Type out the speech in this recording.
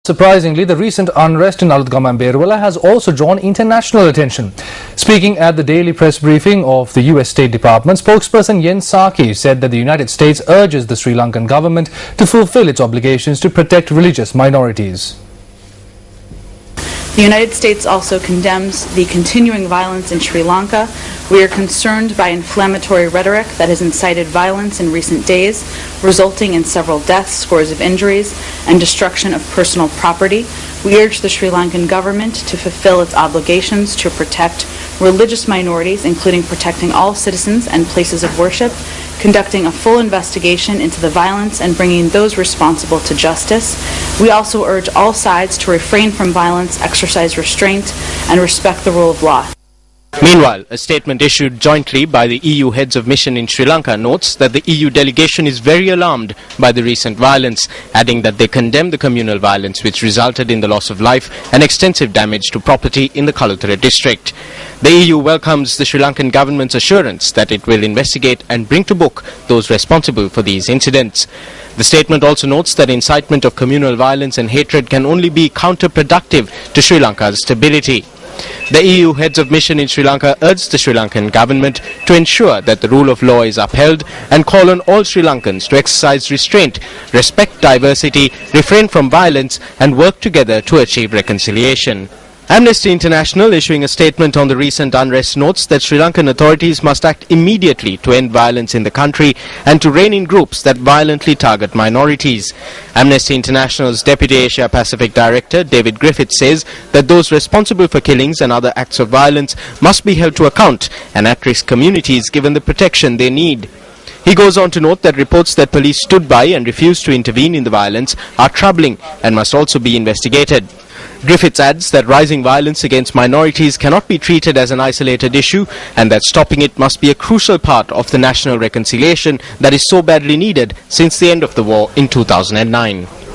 Surprisingly, the recent unrest in and Beruwela has also drawn international attention. Speaking at the daily press briefing of the US State Department, spokesperson Yen Saki said that the United States urges the Sri Lankan government to fulfill its obligations to protect religious minorities. The United States also condemns the continuing violence in Sri Lanka. We are concerned by inflammatory rhetoric that has incited violence in recent days, resulting in several deaths, scores of injuries, and destruction of personal property. We urge the Sri Lankan government to fulfill its obligations to protect religious minorities, including protecting all citizens and places of worship, conducting a full investigation into the violence and bringing those responsible to justice. We also urge all sides to refrain from violence, exercise restraint, and respect the rule of law. Meanwhile, a statement issued jointly by the EU heads of mission in Sri Lanka notes that the EU delegation is very alarmed by the recent violence, adding that they condemn the communal violence which resulted in the loss of life and extensive damage to property in the Kalutara district. The EU welcomes the Sri Lankan government's assurance that it will investigate and bring to book those responsible for these incidents. The statement also notes that incitement of communal violence and hatred can only be counterproductive to Sri Lanka's stability. The EU heads of mission in Sri Lanka urged the Sri Lankan government to ensure that the rule of law is upheld and call on all Sri Lankans to exercise restraint, respect diversity, refrain from violence and work together to achieve reconciliation. Amnesty International, issuing a statement on the recent unrest, notes that Sri Lankan authorities must act immediately to end violence in the country and to rein in groups that violently target minorities. Amnesty International's Deputy Asia Pacific Director David Griffith says that those responsible for killings and other acts of violence must be held to account and at-risk communities given the protection they need. He goes on to note that reports that police stood by and refused to intervene in the violence are troubling and must also be investigated. Griffiths adds that rising violence against minorities cannot be treated as an isolated issue and that stopping it must be a crucial part of the national reconciliation that is so badly needed since the end of the war in 2009.